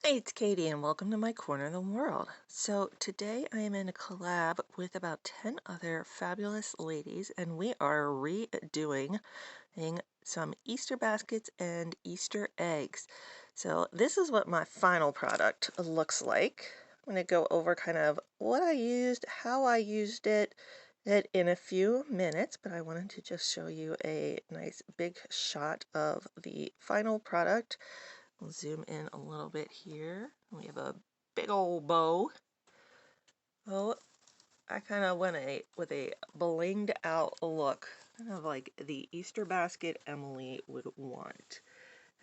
Hey, it's Katie, and welcome to my corner of the world. So, today I am in a collab with about 10 other fabulous ladies, and we are redoing some Easter baskets and Easter eggs. So, this is what my final product looks like. I'm going to go over kind of what I used, how I used it in a few minutes, but I wanted to just show you a nice big shot of the final product. We'll zoom in a little bit here. We have a big old bow. Oh, I kind of went with a blinged out look, kind of like the Easter basket Emily would want.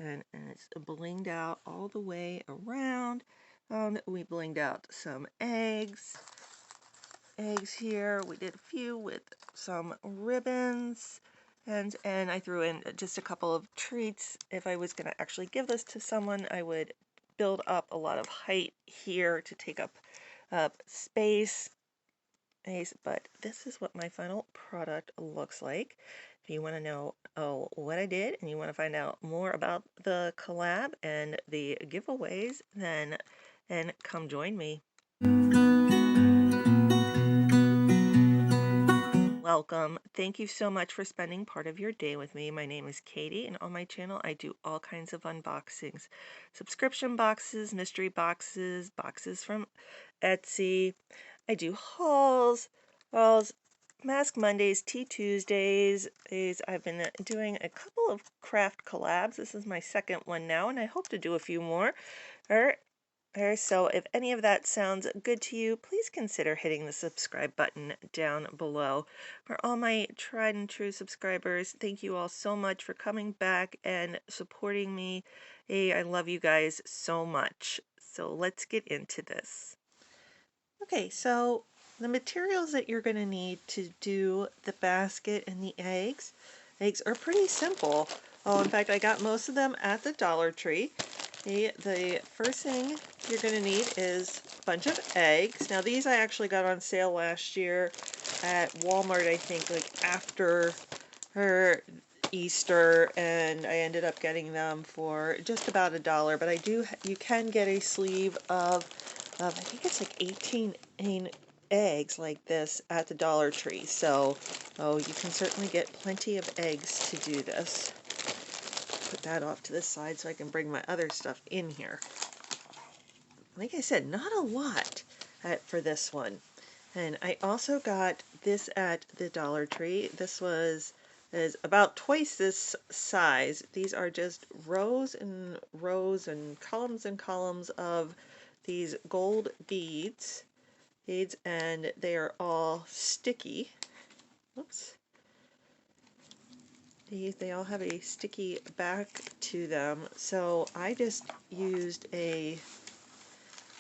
And it's blinged out all the way around. We blinged out some eggs here. We did a few with some ribbons. And I threw in just a couple of treats. If I was going to actually give this to someone, I would build up a lot of height here to take up space. But this is what my final product looks like. If you want to know what I did and you want to find out more about the collab and the giveaways, then come join me. Welcome. Thank you so much for spending part of your day with me. My name is Katie, and on my channel I do all kinds of unboxings. Subscription boxes, mystery boxes, boxes from Etsy. I do hauls, Mask Mondays, Tea Tuesdays. I've been doing a couple of craft collabs. This is my second one now, and I hope to do a few more. So if any of that sounds good to you, please consider hitting the subscribe button down below. For all my tried and true subscribers, thank you all so much for coming back and supporting me. Hey, I love you guys so much. So let's get into this. Okay, so the materials that you're going to need to do the basket and the eggs are pretty simple. Oh, in fact, I got most of them at the Dollar Tree. The first thing you're going to need is a bunch of eggs. Now, these I actually got on sale last year at Walmart, I think, like after her Easter, and I ended up getting them for just about $1. But you can get a sleeve of I think it's like 18 eggs like this at the Dollar Tree. So, you can certainly get plenty of eggs to do this. Put that off to the side so I can bring my other stuff in here. Like I said, not a lot for this one. And I also got this at the Dollar Tree. This is about twice this size. These are just rows and rows and columns of these gold beads, and they are all sticky. Oops. They all have a sticky back to them, so I just used a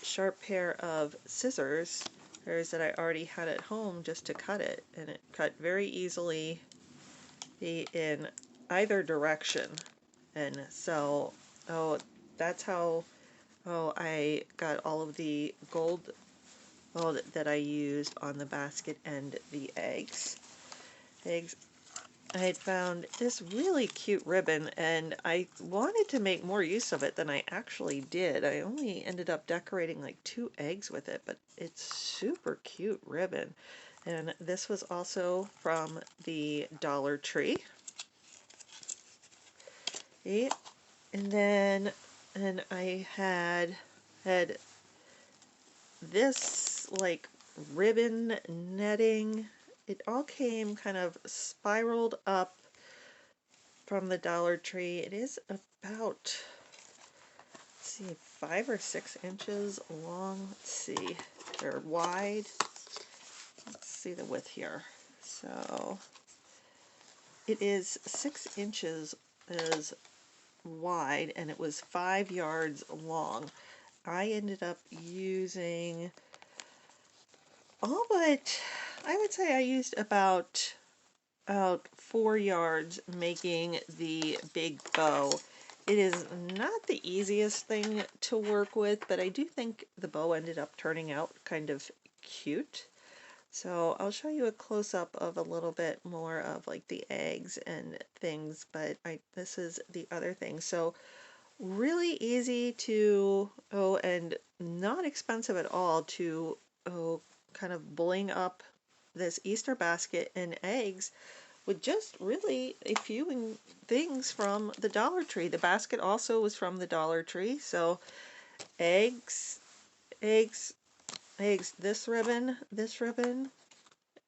sharp pair of scissors that I already had at home just to cut it, and it cut very easily in either direction. And so, that's how I got all of the gold that I used on the basket and the eggs. I had found this really cute ribbon, and I wanted to make more use of it than I actually did. I only ended up decorating like 2 eggs with it, but it's super cute ribbon. And this was also from the Dollar Tree. And then I had this like ribbon netting. It all came kind of spiraled up from the Dollar Tree. It is about, let's see, 5 or 6 inches long. Let's see, they're wide. Let's see the width here. So it is 6 inches is wide, and it was 5 yards long. I ended up using all but, I would say I used about 4 yards making the big bow. It is not the easiest thing to work with, but I do think the bow ended up turning out kind of cute. So I'll show you a close-up of a little bit more of like the eggs and things, but this is the other thing. So really easy to, and not expensive at all to, kind of bling up this Easter basket and eggs with just really a few things from the Dollar Tree. The basket also was from the Dollar Tree, so eggs, eggs, eggs, this ribbon, this ribbon,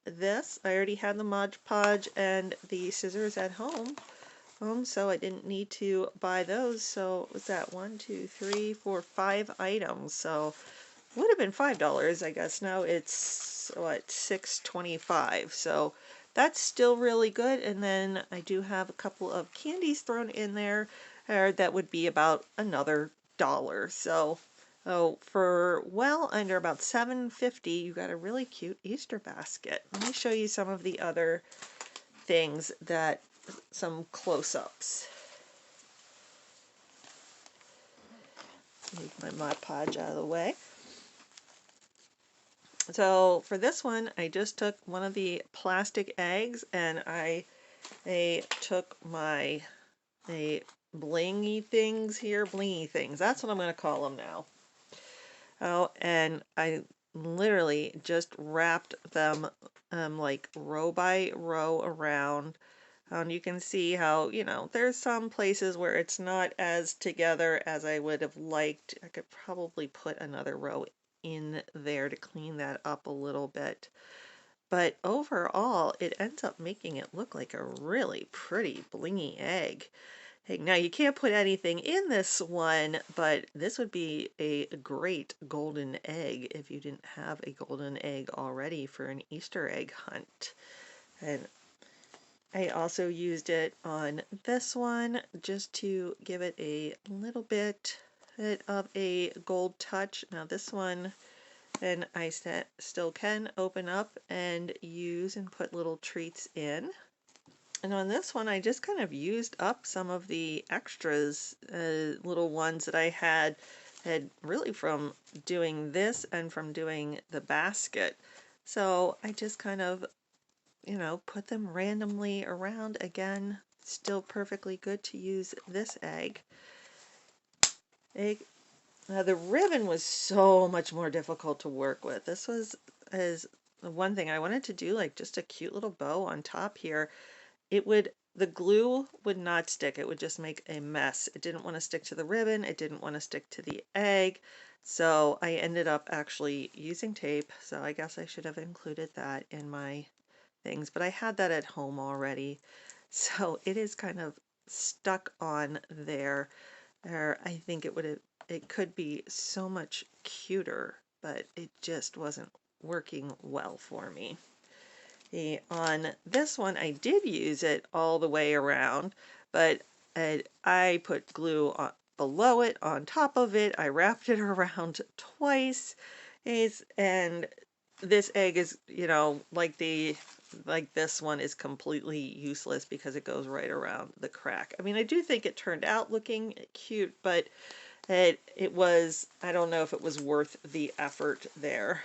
this. I already had the Mod Podge and the scissors at home. So I didn't need to buy those. So what's that? 1, 2, 3, 4, 5 items. So would have been $5. I guess now it's what, $6.25. So that's still really good. And then I do have a couple of candies thrown in there, that would be about another dollar. So for well under about $7.50, you got a really cute Easter basket. Let me show you some of the other things that, some close-ups. Move my Mod Podge out of the way. So for this one, I just took one of the plastic eggs and I took my blingy things here, blingy things. That's what I'm going to call them now. And I literally just wrapped them like row by row around. You can see how, there's some places where it's not as together as I would have liked. I could probably put another row in there to clean that up a little bit. But overall, it ends up making it look like a really pretty blingy egg. Hey, now you can't put anything in this one, but this would be a great golden egg if you didn't have a golden egg already for an Easter egg hunt. And I also used it on this one just to give it a little bit of a gold touch. Now this one, and I still can open up and use and put little treats in. And on this one, I just kind of used up some of the extras, little ones that I had really from doing this and from doing the basket. So I just kind of, put them randomly around. Again, still perfectly good to use this egg. Now the ribbon was so much more difficult to work with. This was the one thing I wanted to do, like just a cute little bow on top here. The glue would not stick. It would just make a mess. It didn't want to stick to the ribbon. It didn't want to stick to the egg. So I ended up actually using tape. So I guess I should have included that in my things, but I had that at home already. So it is kind of stuck on there. I think it could be so much cuter, but it just wasn't working well for me. On this one, I did use it all the way around, but I put glue below it, on top of it. I wrapped it around twice, and this egg is, like this one is completely useless because it goes right around the crack. I mean, I do think it turned out looking cute, but it was, I don't know if it was worth the effort there.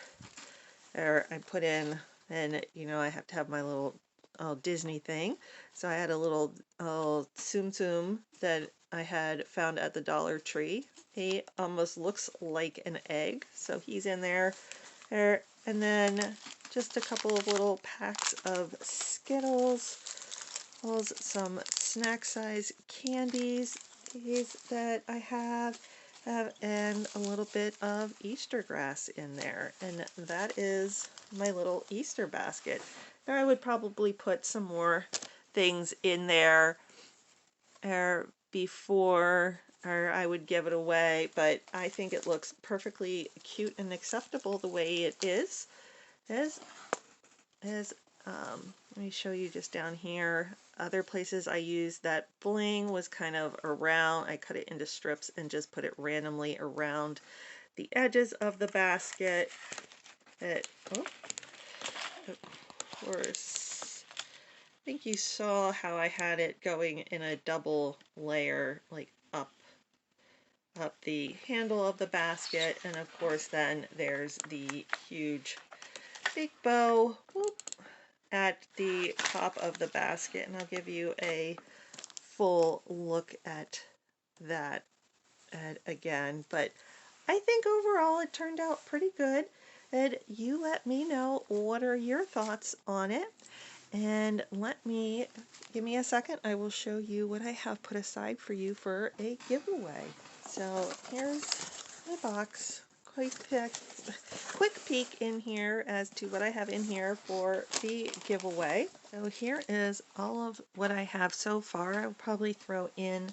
I put in, and I have to have my little Disney thing. So I had a little Tsum Tsum that I had found at the Dollar Tree. He almost looks like an egg, so he's in there. And then just a couple of little packs of Skittles, some snack size candies that I have, and a little bit of Easter grass in there. And that is my little Easter basket. Now I would probably put some more things in there before I would give it away, but I think it looks perfectly cute and acceptable the way it is. Let me show you just down here. Other places I used that bling was kind of around. I cut it into strips and just put it randomly around the edges of the basket. Of course, I think you saw how I had it going in a double layer, like up the handle of the basket, and of course then there's the huge big bow at the top of the basket, and I'll give you a full look at that again, but I think overall it turned out pretty good. And you let me know what are your thoughts on it. And give me a second. I will show you what I have put aside for you for a giveaway. So here's my box. Quick peek in here as to what I have in here for the giveaway. So here is all of what I have so far. I'll probably throw in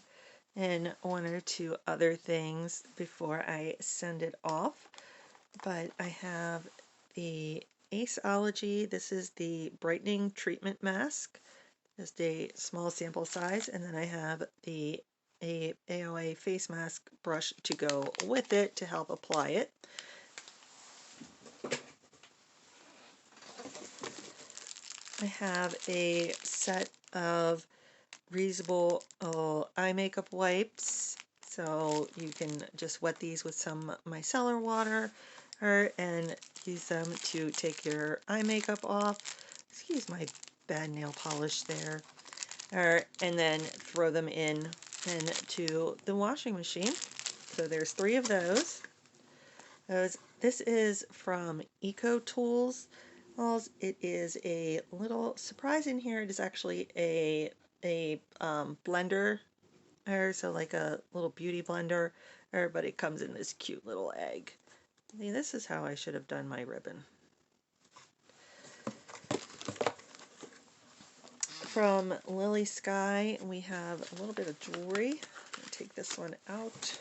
one or two other things before I send it off. But I have the Aceology. This is the brightening treatment mask, just a small sample size, and then I have the AOA face mask brush to go with it to help apply it. I have a set of reusable eye makeup wipes, so you can just wet these with some micellar water and use them to take your eye makeup off. Excuse my bad nail polish there. And then throw them into the washing machine. So there's 3 of those. This is from Eco Tools. It is a little surprise in here. It is actually a blender, so like a little beauty blender, but it comes in this cute little egg. I mean, this is how I should have done my ribbon. From Lily Sky, we have a little bit of jewelry. I'll take this one out.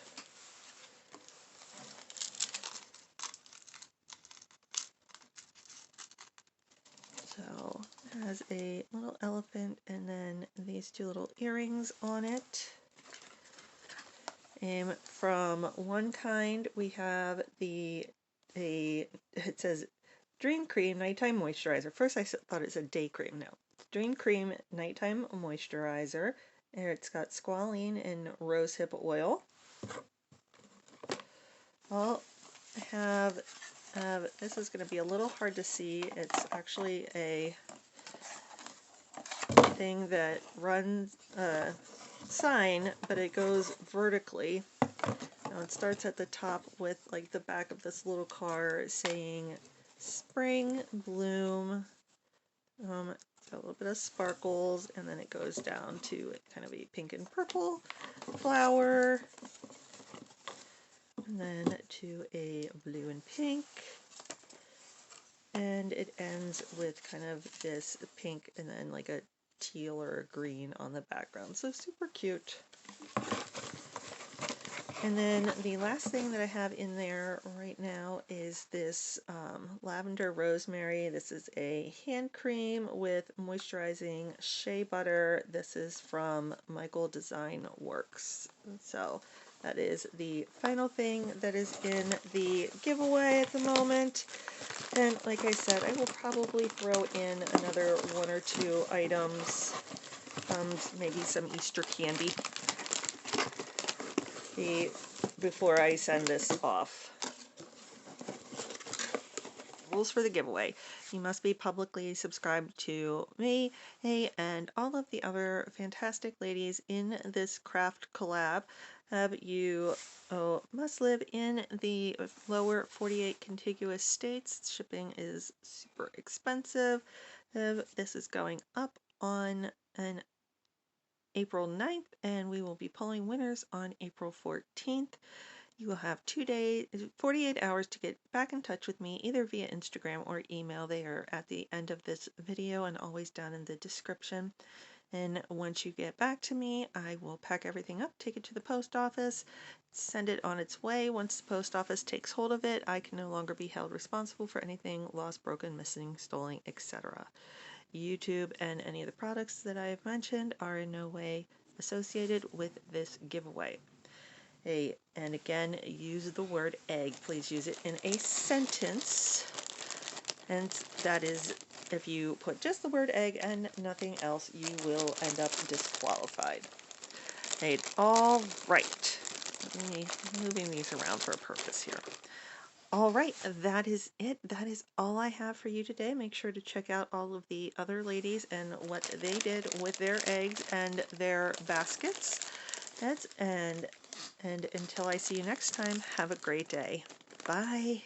So it has a little elephant and then these 2 little earrings on it. From One Kind, we have it says Dream Cream Nighttime Moisturizer. First I thought it said Day Cream. No, Dream Cream Nighttime Moisturizer. And it's got squalene and rosehip oil. Well, I have, this is going to be a little hard to see. It's actually a thing that runs sign, but it goes vertically. Now it starts at the top with like the back of this little car saying Spring Bloom. It's got a little bit of sparkles, and then it goes down to kind of a pink and purple flower, and then to a blue and pink, and it ends with kind of this pink and then like a teal or a green on the background. So super cute. And then the last thing that I have in there right now is this lavender rosemary. This is a hand cream with moisturizing shea butter. This is from Michael Design Works. So that is the final thing that is in the giveaway at the moment. And like I said, I will probably throw in another 1 or 2 items, maybe some Easter candy before I send this off. Rules for the giveaway. You must be publicly subscribed to me and all of the other fantastic ladies in this craft collab. You must live in the lower 48 contiguous states. Shipping is super expensive. This is going up on April 9th, and we will be pulling winners on April 14th. You will have 48 hours to get back in touch with me, either via Instagram or email. They are at the end of this video and always down in the description. And once you get back to me, I will pack everything up, take it to the post office, send it on its way. Once the post office takes hold of it, I can no longer be held responsible for anything lost, broken, missing, stolen, etc. YouTube and any of the products that I have mentioned are in no way associated with this giveaway. And again, use the word egg. Please use it in a sentence. And that is, if you put just the word egg and nothing else, you will end up disqualified. All right. Moving these around for a purpose here. All right, that is it. That is all I have for you today. Make sure to check out all of the other ladies and what they did with their eggs and their baskets. And And until I see you next time, have a great day. Bye.